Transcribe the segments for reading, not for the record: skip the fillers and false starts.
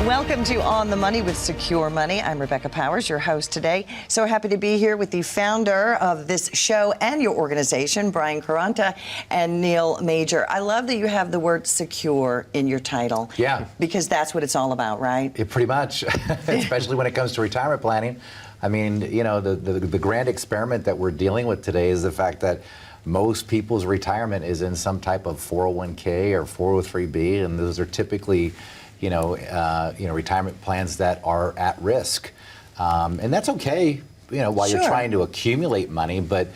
Welcome to On the Money with Secure Money. I'm Rebecca Powers, your host today. So happy to be here with the founder of this show and your organization, Brian Quaranta and Neil Major. I love that you have the word secure in your title. Yeah. Because that's what it's all about, right? Yeah, pretty much, especially when it comes to retirement planning. I mean, you know, the grand experiment that we're dealing with today is the fact that most people's retirement is in some type of 401k or 403b, and those are typically retirement plans that are at risk, and that's okay, while Sure. you're trying to accumulate money. But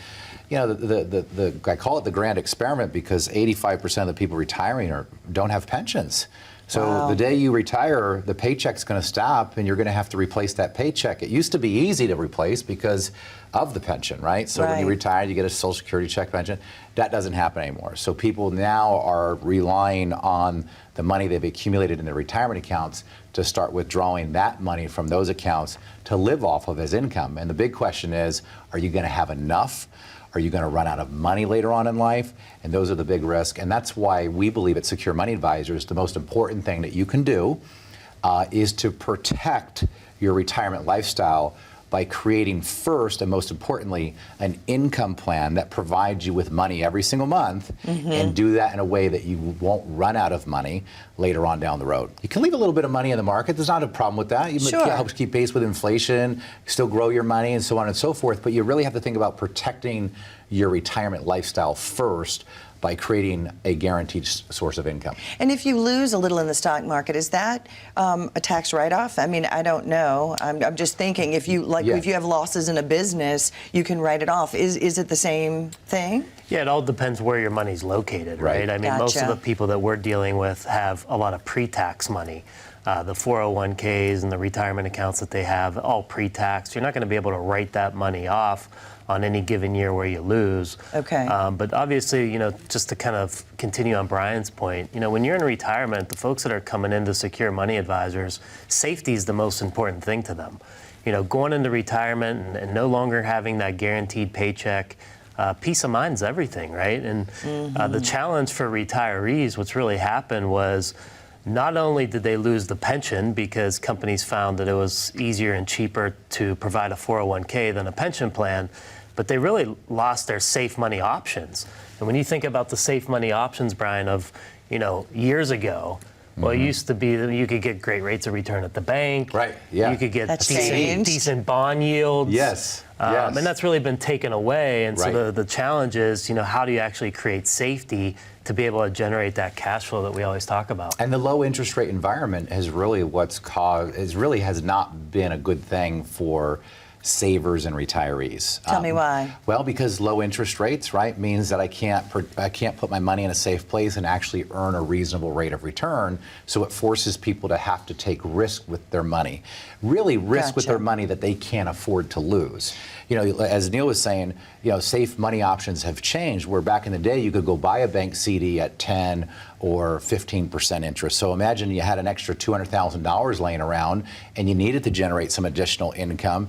I call it the grand experiment because 85% of the people retiring don't have pensions. So Wow. the day you retire, the paycheck's going to stop, and you're going to have to replace that paycheck. It used to be easy to replace because of the pension, right? So when you Right. retire, you get a Social Security check pension. That doesn't happen anymore. So people now are relying on the money they've accumulated in their retirement accounts to start withdrawing that money from those accounts to live off of as income. And the big question is, are you going to have enough? Are you going to run out of money later on in life? And those are the big risks. And that's why we believe at Secure Money Advisors, the most important thing that you can do is to protect your retirement lifestyle by creating first and most importantly an income plan that provides you with money every single month, and do that in a way that you won't run out of money later on down the road. You can leave a little bit of money in the market. There's not a problem with that. It Sure. helps keep pace with inflation, still grow your money, and so on and so forth. But you really have to think about protecting your retirement lifestyle first by creating a guaranteed source of income. And if you lose a little in the stock market, is that a tax write-off? I mean, I don't know. I'm just thinking if you if you have losses in a business, you can write it off. Is it the same thing? Yeah, it all depends where your money's located, right? I mean, most of the people that we're dealing with have a lot of pre-tax money. The 401ks and the retirement accounts that they have, all pre-tax. You're not going to be able to write that money off on any given year where you lose. Okay. But obviously, just to kind of continue on Brian's point, when you're in retirement, the folks that are coming into Secure Money Advisors, safety is the most important thing to them. Going into retirement and no longer having that guaranteed paycheck, peace of mind's everything, right? And the challenge for retirees, what's really happened was not only did they lose the pension because companies found that it was easier and cheaper to provide a 401k than a pension plan, but they really lost their safe money options. And when you think about the safe money options, Brian, of years ago, well, it used to be that you could get great rates of return at the bank. Right, yeah. You could get That's changed. decent bond yields. Yes. And that's really been taken away. And Right. so the challenge is, how do you actually create safety to be able to generate that cash flow that we always talk about? And the low interest rate environment has really has not been a good thing for savers and retirees. Tell me why. Well, because low interest rates, right, means that I can't put my money in a safe place and actually earn a reasonable rate of return. So it forces people to have to take risk with their money, really risk with their money that they can't afford to lose. As Neil was saying, safe money options have changed. Where back in the day, you could go buy a bank CD at 10 or 15% interest. So imagine you had an extra $200,000 laying around and you needed to generate some additional income.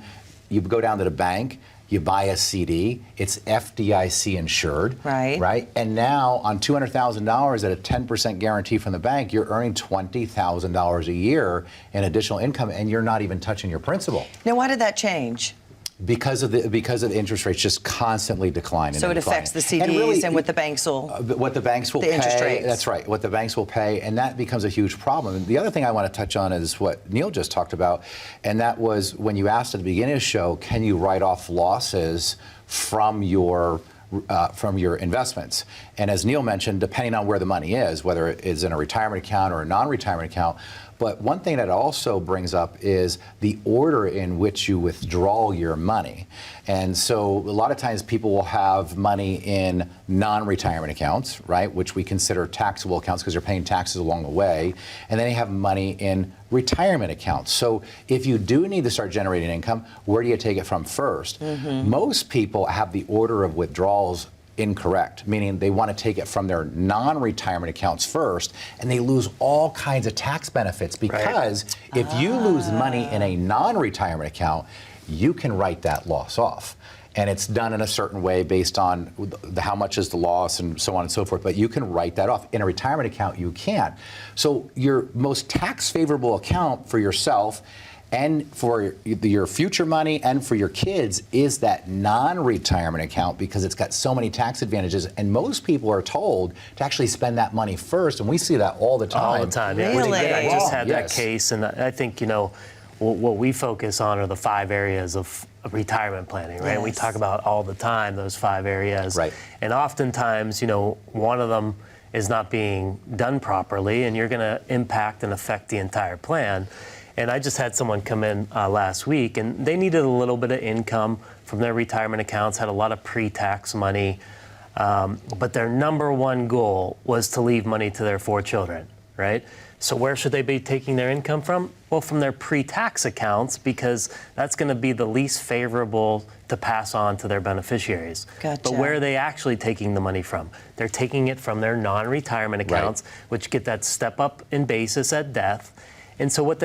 You go down to the bank, you buy a CD, it's FDIC insured, right? And now on $200,000 at a 10% guarantee from the bank, you're earning $20,000 a year in additional income, and you're not even touching your principal. Now, why did that change? Because of the interest rates just constantly declining. So it affects the CDs and what the banks will pay. Interest rates. That's right. What the banks will pay, and that becomes a huge problem. And the other thing I want to touch on is what Neil just talked about, and that was when you asked at the beginning of the show, can you write off losses from your investments? And as Neil mentioned, depending on where the money is, whether it is in a retirement account or a non-retirement account. But one thing that also brings up is the order in which you withdraw your money. And so a lot of times people will have money in non-retirement accounts, right, which we consider taxable accounts because they're paying taxes along the way. And then they have money in retirement accounts. So if you do need to start generating income, where do you take it from first? Most people have the order of withdrawals incorrect, meaning they want to take it from their non-retirement accounts first, and they lose all kinds of tax benefits because if you lose money in a non-retirement account, you can write that loss off. And it's done in a certain way based on how much is the loss and so on and so forth, but you can write that off. In a retirement account, you can't. So your most tax favorable account for yourself and for your future money and for your kids is that non-retirement account, because it's got so many tax advantages. And most people are told to actually spend that money first, and we see that all the time. All the time, yeah. Really? I just had that case, and I think, what we focus on are the 5 areas of retirement planning, right? And we talk about all the time those 5 areas. Right. And oftentimes, one of them is not being done properly, and you're going to impact and affect the entire plan. And I just had someone come in last week, and they needed a little bit of income from their retirement accounts, had a lot of pre-tax money, but their number one goal was to leave money to their 4 children, right? So where should they be taking their income from? Well, from their pre-tax accounts, because that's going to be the least favorable to pass on to their beneficiaries. Gotcha. But where are they actually taking the money from? They're taking it from their non-retirement accounts, which get that step up in basis at death. And so what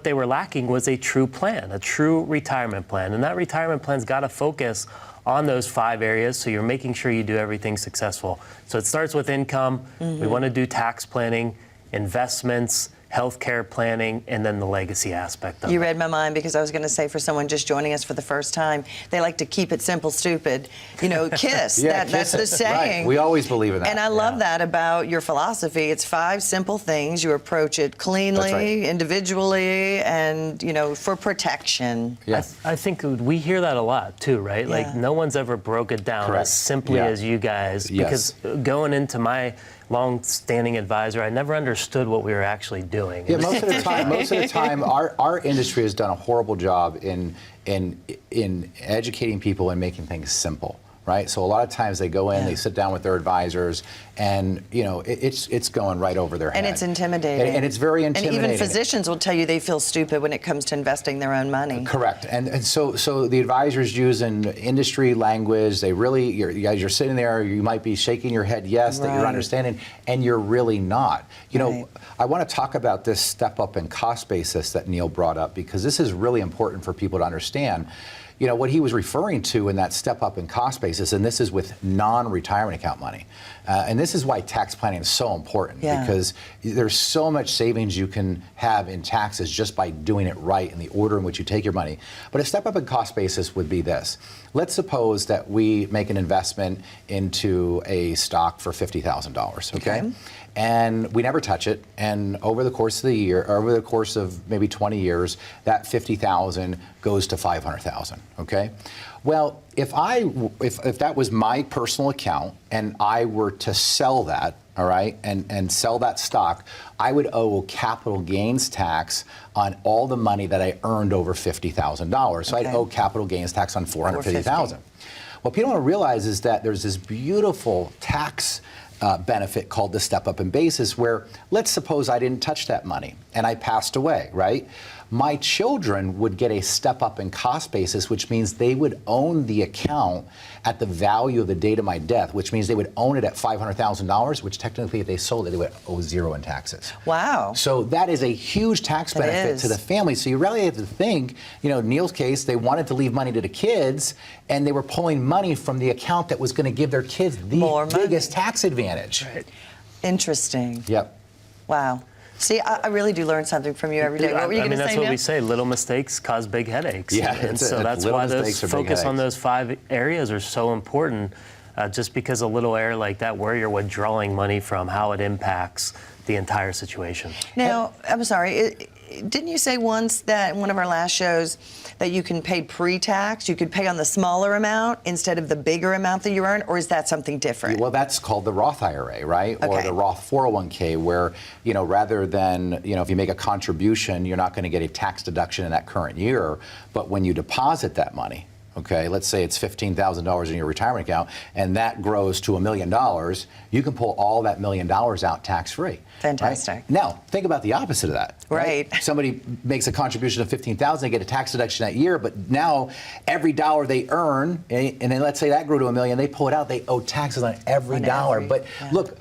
they were lacking was a true plan, a true retirement plan. And that retirement plan's got to focus on those 5 areas, so you're making sure you do everything successful. So it starts with income. We want to do tax planning, investments, healthcare planning, and then the legacy aspect of it. You read my mind, because I was going to say, for someone just joining us for the first time, they like to keep it simple, stupid. KISS. That's the saying. Right. We always believe in that. And I love that about your philosophy. It's 5 simple things. You approach it cleanly, individually, and, for protection. Yes. I think we hear that a lot too, right? Yeah. Like, no one's ever broke it down as simply as you guys. Yes. Because going into my long-standing advisor, I never understood what we were actually doing. Yeah, most of the time, our industry has done a horrible job in educating people and making things simple. Right? So a lot of times they go in, they sit down with their advisors, and it's going right over their head. And it's intimidating. And it's very intimidating. And even physicians will tell you they feel stupid when it comes to investing their own money. Correct. And so the advisors using industry language, you guys are sitting there, you might be shaking your head yes that you're understanding, and you're really not. I want to talk about this step up in cost basis that Neil brought up, because this is really important for people to understand. What he was referring to in that step up in cost basis, and this is with non-retirement account money. And this is why tax planning is so important, because there's so much savings you can have in taxes just by doing it right in the order in which you take your money. But a step up in cost basis would be this. Let's suppose that we make an investment into a stock for $50,000, okay? And we never touch it, and over the course of the year, or over the course of maybe 20 years, that $50,000 goes to $500,000, okay? Well, if that was my personal account and I were to sell that, all right, and sell that stock, I would owe capital gains tax on all the money that I earned over $50,000. So I'd owe capital gains tax on $450,000. What people don't realize is that there's this beautiful tax benefit called the step up in basis, where let's suppose I didn't touch that money and I passed away, right? My children would get a step up in cost basis, which means they would own the account at the value of the date of my death, which means they would own it at $500,000, which technically if they sold it, they would owe 0 in taxes. Wow. So that is a huge tax benefit to the family. So you really have to think, Neil's case, they wanted to leave money to the kids, and they were pulling money from the account that was going to give their kids the biggest tax advantage. Right. Interesting. Yep. Wow. See, I really do learn something from you every day. What were you going to say, that's what we say. Little mistakes cause big headaches. Yeah, and so that's why those focus on those 5 areas are so important. Just because a little error like that, where you're withdrawing money from, how it impacts the entire situation. Now, I'm sorry. Didn't you say once that in one of our last shows that you can pay pre-tax? You could pay on the smaller amount instead of the bigger amount that you earn, or is that something different? Well, that's called the Roth IRA, right? Or the Roth 401k, where, rather than, if you make a contribution, you're not going to get a tax deduction in that current year. But when you deposit that money, okay, let's say it's $15,000 in your retirement account, and that grows to $1 million, you can pull all that $1 million out tax-free. Fantastic. Right? Now, think about the opposite of that. Right. Somebody makes a contribution of $15,000, they get a tax deduction that year, but now every dollar they earn, and then let's say that grew to $1 million, they pull it out, they owe taxes on every dollar. But look,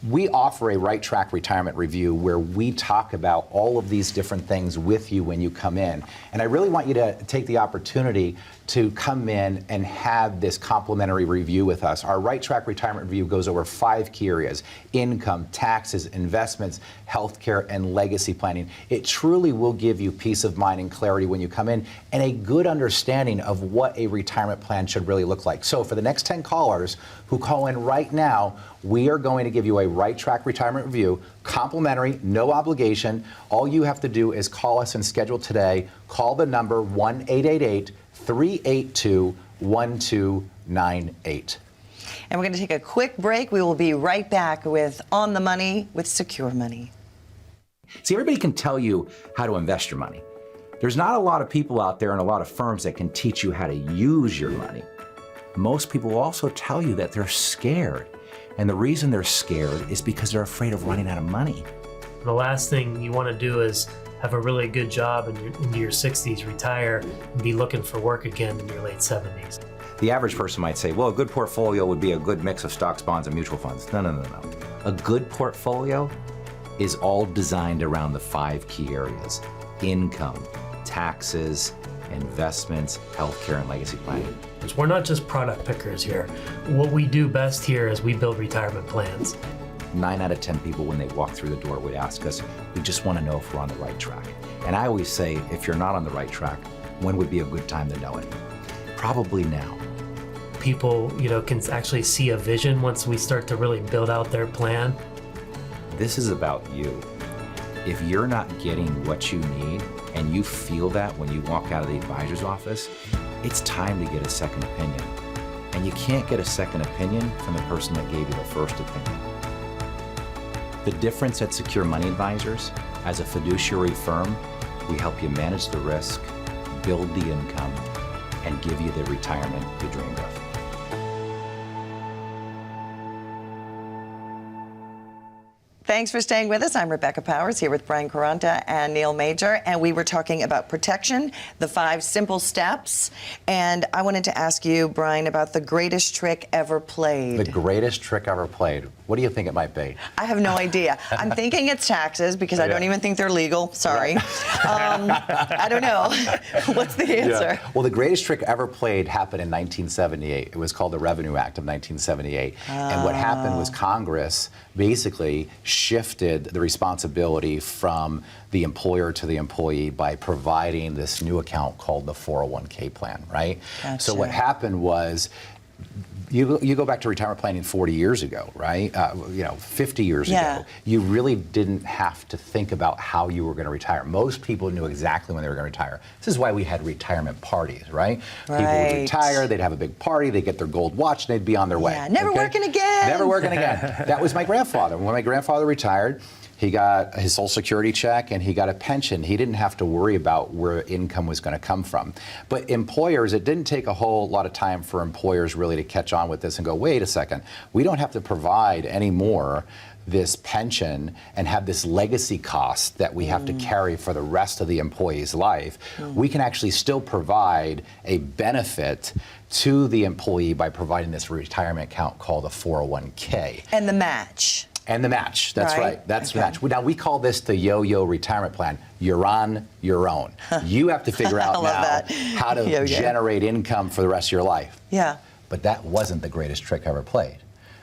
we offer a Right Track Retirement Review where we talk about all of these different things with you when you come in. And I really want you to take the opportunity to come in and have this complimentary review with us. Our Right Track Retirement Review goes over 5 key areas: income, taxes, investments, healthcare, and legacy planning. It truly will give you peace of mind and clarity when you come in, and a good understanding of what a retirement plan should really look like. So for the next 10 callers who call in right now, we are going to give you a Right Track Retirement Review, complimentary, no obligation. All you have to do is call us and schedule today. Call the number 1-888-382-1298. And we're going to take a quick break. We will be right back with On the Money with Secure Money. See, everybody can tell you how to invest your money. There's not a lot of people out there and a lot of firms that can teach you how to use your money. Most people will also tell you that they're scared. And the reason they're scared is because they're afraid of running out of money. The last thing you want to do is have a really good job into your 60s, retire, and be looking for work again in your late 70s. The average person might say, well, a good portfolio would be a good mix of stocks, bonds, and mutual funds. No, no, no, no. A good portfolio is all designed around the 5 key areas: income, taxes, investments, healthcare, and legacy planning. We're not just product pickers here. What we do best here is we build retirement plans. 9 out of 10 people, when they walk through the door, would ask us, we just want to know if we're on the right track. And I always say, if you're not on the right track, when would be a good time to know it? Probably now. People, can actually see a vision once we start to really build out their plan. This is about you. If you're not getting what you need, and you feel that when you walk out of the advisor's office, it's time to get a second opinion. And you can't get a second opinion from the person that gave you the first opinion. The difference at Secure Money Advisors, as a fiduciary firm, we help you manage the risk, build the income, and give you the retirement you dreamed of. Thanks for staying with us. I'm Rebecca Powers here with Brian Quaranta and Neil Major, and we were talking about protection, the 5 simple steps. And I wanted to ask you, Brian, about the greatest trick ever played. The greatest trick ever played. What do you think it might be? I have no idea. I'm thinking it's taxes because I don't even think they're legal. Sorry. I don't know. What's the answer? Well, the greatest trick ever played happened in 1978. It was called the Revenue Act of 1978. And what happened was Congress basically shifted the responsibility from the employer to the employee by providing this new account called the 401k plan, right? Gotcha. So what happened was, you go back to retirement planning 40 years ago, right? 50 years ago. You really didn't have to think about how you were going to retire. Most people knew exactly when they were going to retire. This is why we had retirement parties, right? People would retire, they'd have a big party, they'd get their gold watch, and they'd be on their way. Yeah, never working again. Never working again. That was my grandfather. When my grandfather retired, he got his Social Security check and he got a pension. He didn't have to worry about where income was going to come from. But employers, it didn't take a whole lot of time for employers really to catch on with this and go, wait a second, we don't have to provide anymore this pension and have this legacy cost that we have to carry for the rest of the employee's life. We can actually still provide a benefit to the employee by providing this retirement account called a 401k. And the match. And the match, that's right. That's the match. Now, we call this the yo-yo retirement plan. You're on your own. You have to figure out now how to generate income for the rest of your life. Yeah. But that wasn't the greatest trick ever played.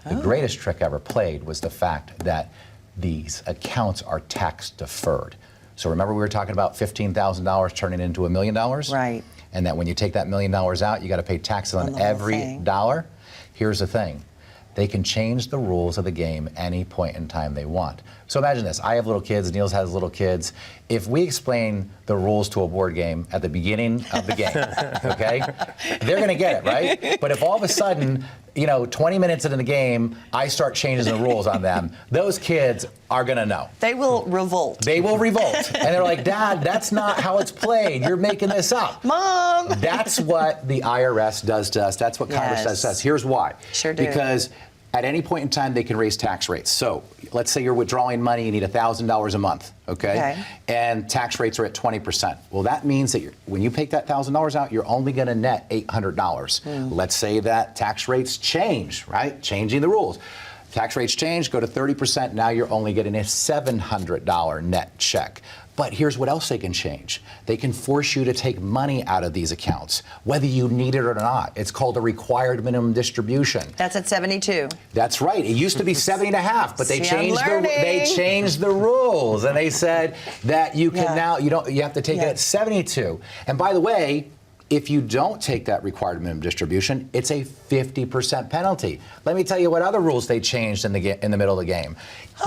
The greatest trick ever played was the fact that these accounts are tax deferred. So remember we were talking about $15,000 turning into $1 million? Right. And that when you take that $1 million out, you got to pay taxes on every dollar? Here's the thing. They can change the rules of the game any point in time they want. So imagine this. I have little kids. Niels has little kids. If we explain the rules to a board game at the beginning of the game, okay, they're going to get it, right? But if all of a sudden 20 minutes into the game, I start changing the rules on them, those kids are going to know. They will revolt. They will revolt. And they're like, Dad, that's not how it's played. You're making this up. Mom! That's what the IRS does to us. That's what Congress does to us. Here's why. Sure do. Because at any point in time, they can raise tax rates. So let's say you're withdrawing money, you need $1,000 a month, okay? And tax rates are at 20%. Well, that means that when you take that $1,000 out, you're only going to net $800. Let's say that tax rates change, right? Changing the rules. Tax rates change, go to 30%. Now you're only getting a $700 net check. But here's what else they can change. They can force you to take money out of these accounts, whether you need it or not. It's called a required minimum distribution. That's at 72. That's right. It used to be 70.5, but they changed the rules, and they said that you can now you have to take it at 72. And by the way, if you don't take that required minimum distribution, it's a 50% penalty. Let me tell you what other rules they changed in the middle of the game.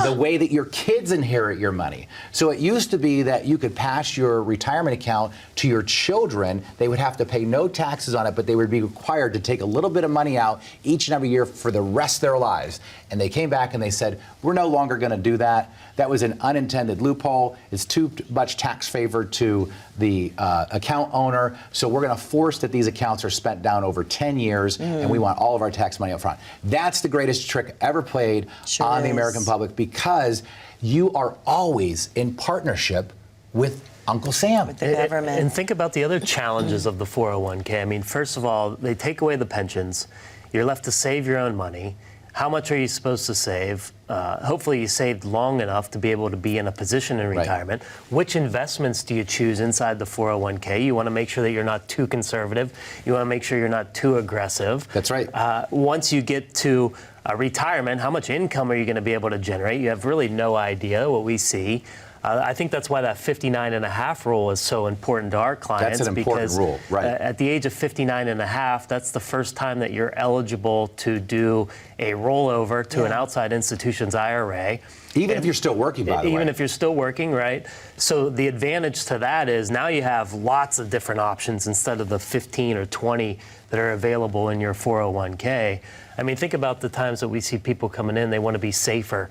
The way that your kids inherit your money. So it used to be that you could pass your retirement account to your children. They would have to pay no taxes on it, but they would be required to take a little bit of money out each and every year for the rest of their lives. And they came back and they said, we're no longer going to do that. That was an unintended loophole. It's too much tax favor to the account owner. So we're going to force that these accounts are spent down over 10 years, and we want all of our tax money up front. That's the greatest trick ever played on the American public, because you are always in partnership with Uncle Sam. With the government. And think about the other challenges of the 401k. I mean, first of all, they take away the pensions. You're left to save your own money. How much are you supposed to save? Hopefully you saved long enough to be able to be in a position in retirement. Which investments do you choose inside the 401k? You want to make sure that you're not too conservative. You want to make sure you're not too aggressive. That's right. Once you get to retirement, how much income are you going to be able to generate? You have really no idea. What we see. I think that's why that 59.5 rule is so important to our clients. That's an important rule, right? At the age of 59.5, that's the first time that you're eligible to do a rollover to an outside institution's IRA. Even if you're still working, by the way. Even if you're still working, right? So the advantage to that is now you have lots of different options instead of the 15 or 20 that are available in your 401k. I mean, think about the times that we see people coming in, they want to be safer.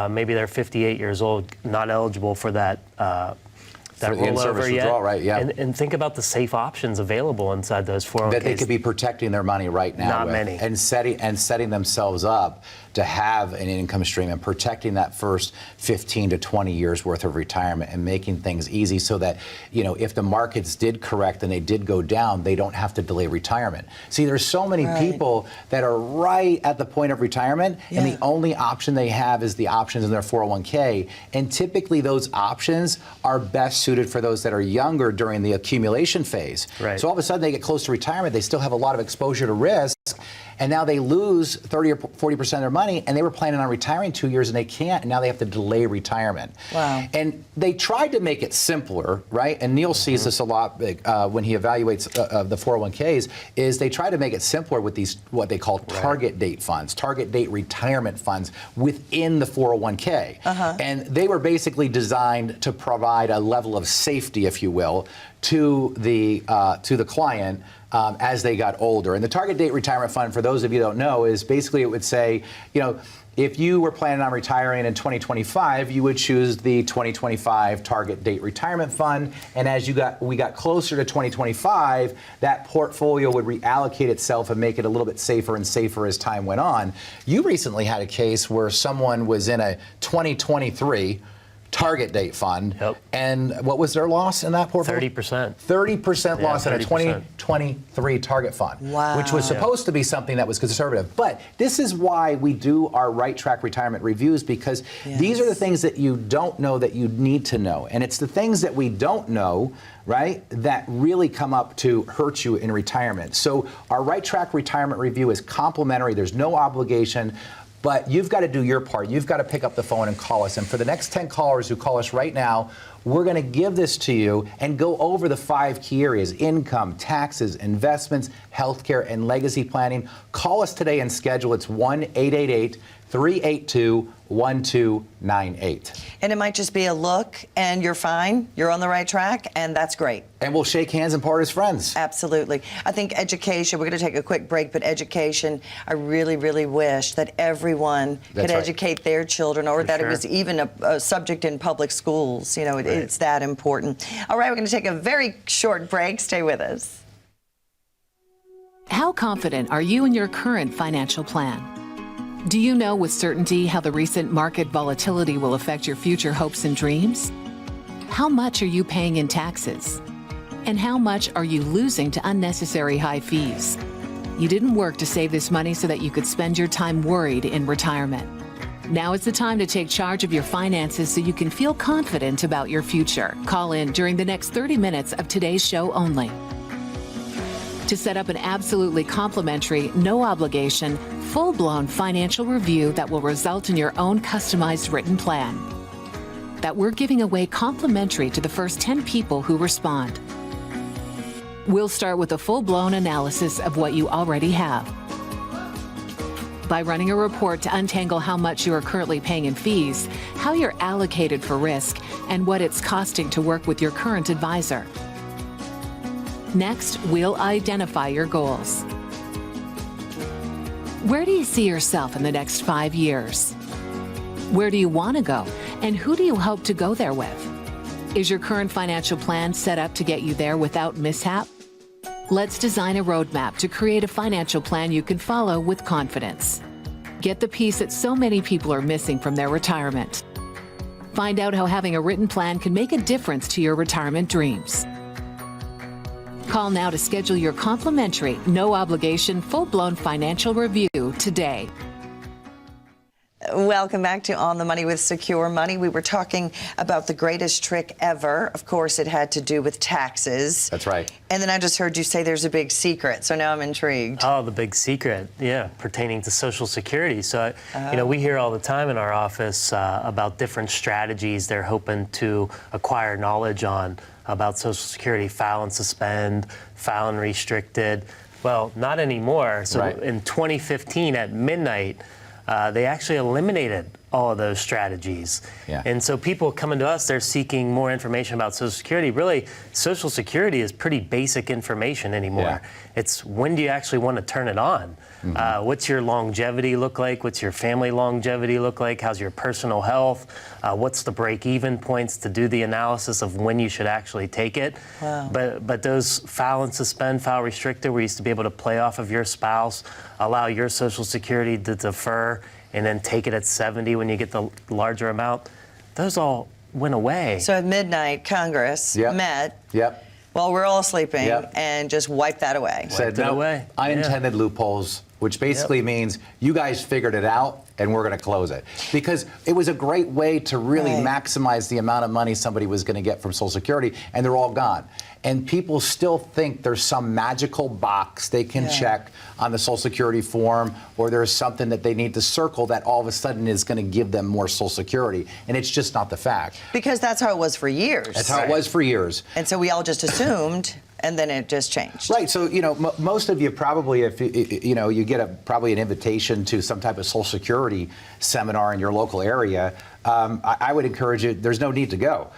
Maybe they're 58 years old, not eligible for that rollover yet. Withdrawal, right? Yeah. And think about the safe options available inside those 401ks. That they could be protecting their money right now. Not many. And setting themselves up to have an income stream and protecting that first 15 to 20 years worth of retirement and making things easy so that, if the markets did correct and they did go down, they don't have to delay retirement. See, there's so many people that are right at the point of retirement, and the only option they have is the options in their 401k. And typically those options are best suited for those that are younger during the accumulation phase. Right. So all of a sudden they get close to retirement, they still have a lot of exposure to risk, and now they lose 30 or 40% of their money, and they were planning on retiring 2 years and they can't, and now they have to delay retirement. Wow. And they tried to make it simpler, right? And Neil sees this a lot when he evaluates the 401ks, is they try to make it simpler with these, what they call target date funds, target date retirement funds within the 401k. And they were basically designed to provide a level of safety, if you will, to the client as they got older. And the target date retirement fund, for those of you who don't know, is basically, it would say, if you were planning on retiring in 2025, you would choose the 2025 target date retirement fund. And as we got closer to 2025, that portfolio would reallocate itself and make it a little bit safer and safer as time went on. You recently had a case where someone was in a 2023 target date fund, and what was their loss in that portfolio? 30%. 30% loss in a 30%. 2023 target fund, wow. which was supposed to be something that was conservative. But this is why we do our Right Track Retirement Reviews, because these are the things that you don't know that you need to know. And it's the things that we don't know, right, that really come up to hurt you in retirement. So our Right Track Retirement Review is complimentary. There's no obligation. But you've got to do your part. You've got to pick up the phone and call us. And for the next 10 callers who call us right now, we're going to give this to you and go over the 5 key areas: income, taxes, investments, healthcare, and legacy planning. Call us today and schedule. It's 1-888 382-1298. And it might just be a look and you're fine, you're on the right track, and that's great. And we'll shake hands and part as friends. Absolutely. I think education, we're going to take a quick break, but education, I really, really wish that everyone could educate their children, or that it was even a subject in public schools. You know, it's that important. All right, we're going to take a very short break. Stay with us. How confident are you in your current financial plan? Do you know with certainty how the recent market volatility will affect your future hopes and dreams? How much are you paying in taxes? And how much are you losing to unnecessary high fees? You didn't work to save this money so that you could spend your time worried in retirement. Now is the time to take charge of your finances so you can feel confident about your future. Call in during the next 30 minutes of today's show only to set up an absolutely complimentary, no obligation, full-blown financial review that will result in your own customized written plan that we're giving away complimentary to the first 10 people who respond. We'll start with a full-blown analysis of what you already have by running a report to untangle how much you are currently paying in fees, how you're allocated for risk, and what it's costing to work with your current advisor. Next, we'll identify your goals. Where do you see yourself in the next 5 years? Where do you want to go? And who do you hope to go there with? Is your current financial plan set up to get you there without mishap? Let's design a roadmap to create a financial plan you can follow with confidence. Get the piece that so many people are missing from their retirement. Find out how having a written plan can make a difference to your retirement dreams. Call now to schedule your complimentary, no obligation, full-blown financial review today. Welcome back to On the Money with Secure Money. We were talking about the greatest trick ever. Of course, it had to do with taxes. That's right. And then I just heard you say there's a big secret, so now I'm intrigued. Oh, the big secret, yeah, pertaining to Social Security. So, you know, we hear all the time in our office about different strategies they're hoping to acquire knowledge on about Social Security, file and suspend, file and restricted. Well, not anymore. So in 2015 at midnight, they actually eliminated all of those strategies. Yeah. And so people coming to us, they're seeking more information about Social Security. Really, Social Security is pretty basic information anymore. Yeah. It's when do you actually want to turn it on? What's your longevity look like? What's your family longevity look like? How's your personal health? What's the break-even points to do the analysis of when you should actually take it? Wow. But those file and suspend, file restricted, where you used to be able to play off of your spouse, allow your Social Security to defer, and then take it at 70 when you get the larger amount, those all went away. So at midnight, Congress met while we're all sleeping and just wiped that away. Said that no away. unintended loopholes, which basically means you guys figured it out and we're going to close it. Because it was a great way to really maximize the amount of money somebody was going to get from Social Security, and they're all gone. And people still think there's some magical box they can check on the Social Security form, or there's something that they need to circle that all of a sudden is going to give them more Social Security. And it's just not the fact. Because that's how it was for years. That's how it was for years. And so we all just assumed, and then it just changed. Right. So, you know, most of you probably, if you know, you get probably an invitation to some type of Social Security seminar in your local area, I would encourage you, there's no need to go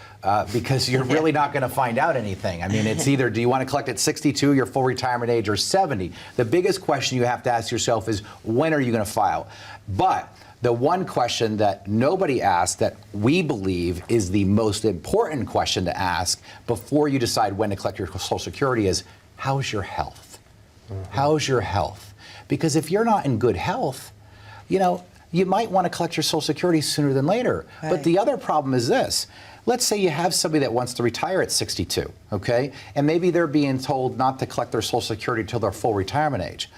because you're really not going to find out anything. I mean, it's either do you want to collect at 62, your full retirement age, or 70. The biggest question you have to ask yourself is, when are you going to file? But the one question that nobody asks that we believe is the most important question to ask before you decide when to collect your Social Security is, how's your health? How's your health? Because if you're not in good health, you know, you might want to collect your Social Security sooner than later. But the other problem is this. Let's say you have somebody that wants to retire at 62, okay? And maybe they're being told not to collect their Social Security until their full retirement age.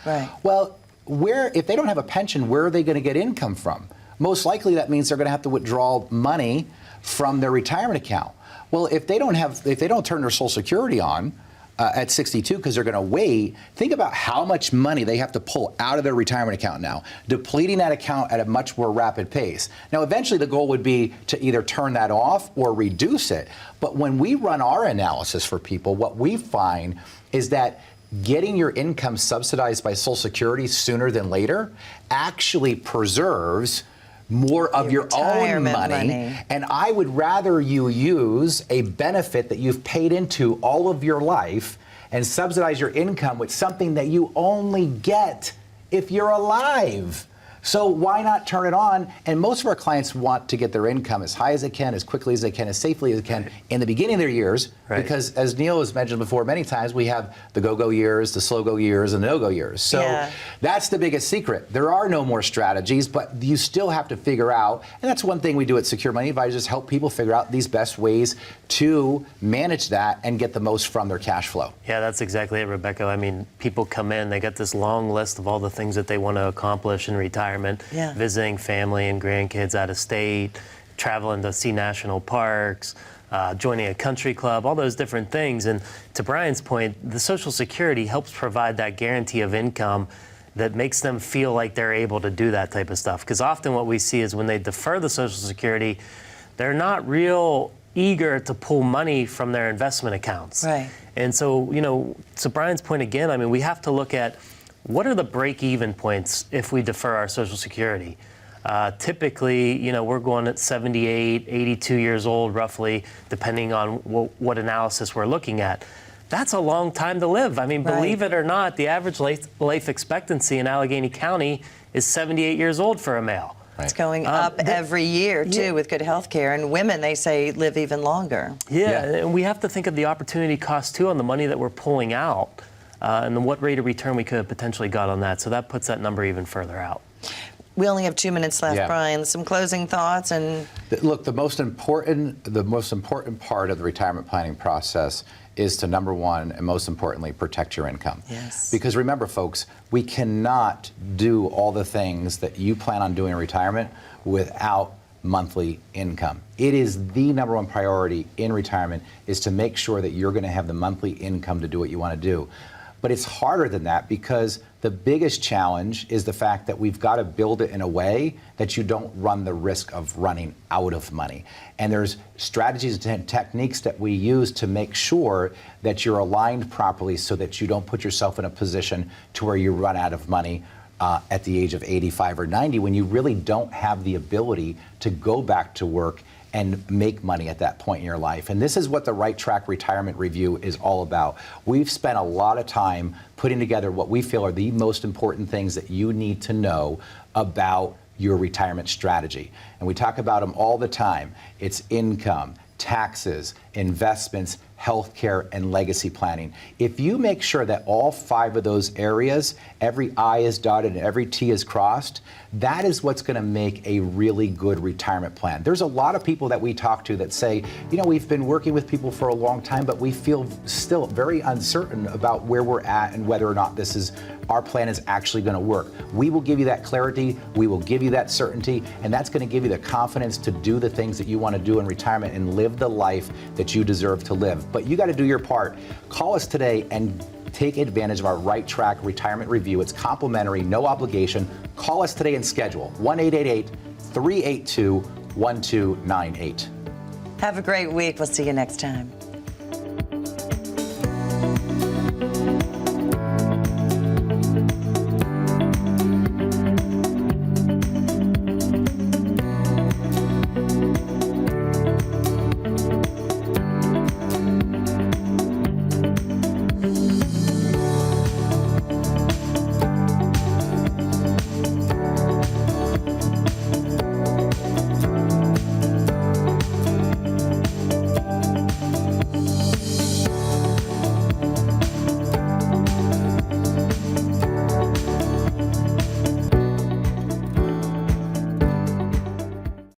Well, if they don't have a pension, where are they going to get income from? Most likely that means they're going to have to withdraw money from their retirement account. Well, if they don't turn their Social Security on at 62 because they're going to wait, think about how much money they have to pull out of their retirement account now, depleting that account at a much more rapid pace. Now, eventually the goal would be to either turn that off or reduce it. But when we run our analysis for people, what we find is that getting your income subsidized by Social Security sooner than later actually preserves more of your own retirement money. And I would rather you use a benefit that you've paid into all of your life and subsidize your income with something that you only get if you're alive. So why not turn it on? And most of our clients want to get their income as high as they can, as quickly as they can, as safely as they can in the beginning of their years. Right. Because as Neil has mentioned before many times, we have the go-go years, the slow-go years, and the no-go years. So that's the biggest secret. There are no more strategies, but you still have to figure out, and that's one thing we do at Secure Money Advisors, help people figure out these best ways to manage that and get the most from their cash flow. Yeah, that's exactly it, Rebecca. I mean, people come in, they got this long list of all the things that they want to accomplish in retirement, visiting family and grandkids out of state, traveling to see national parks, joining a country club, all those different things. And to Brian's point, the Social Security helps provide that guarantee of income that makes them feel like they're able to do that type of stuff. Because often what we see is when they defer the Social Security, they're not real eager to pull money from their investment accounts. Right. And so, you know, to Brian's point again, I mean, we have to look at what are the break-even points if we defer our Social Security. Typically, you know, we're going at 78, 82 years old, roughly, depending on what analysis we're looking at. That's a long time to live. I mean, believe it or not, the average life expectancy in Allegheny County is 78 years old for a male. It's going up every year, too, with good health care. And women, they say, live even longer. Yeah, and we have to think of the opportunity cost, too, on the money that we're pulling out and then what rate of return we could have potentially got on that. So that puts that number even further out. We only have 2 minutes left, Brian. Some closing thoughts and look, the most important part of the retirement planning process is to, number one, and most importantly, protect your income. Yes. Because remember, folks, we cannot do all the things that you plan on doing in retirement without monthly income. It is the number one priority in retirement is to make sure that you're going to have the monthly income to do what you want to do. But it's harder than that because the biggest challenge is the fact that we've got to build it in a way that you don't run the risk of running out of money. And there's strategies and techniques that we use to make sure that you're aligned properly so that you don't put yourself in a position to where you run out of money at the age of 85 or 90 when you really don't have the ability to go back to work and make money at that point in your life. And this is what the Right Track Retirement Review is all about. We've spent a lot of time putting together what we feel are the most important things that you need to know about your retirement strategy. And we talk about them all the time. It's income, taxes, investments, healthcare, and legacy planning. If you make sure that all 5 of those areas, every I is dotted and every T is crossed, that is what's going to make a really good retirement plan. There's a lot of people that we talk to that say, you know, we've been working with people for a long time, but we feel still very uncertain about where we're at and whether or not our plan is actually going to work. We will give you that clarity, we will give you that certainty, and that's going to give you the confidence to do the things that you want to do in retirement and live the life that you deserve to live. But you got to do your part. Call us today and take advantage of our Right Track Retirement Review. It's complimentary, no obligation. Call us today and schedule 1-888-382-1298. have a great week. We'll see you next time.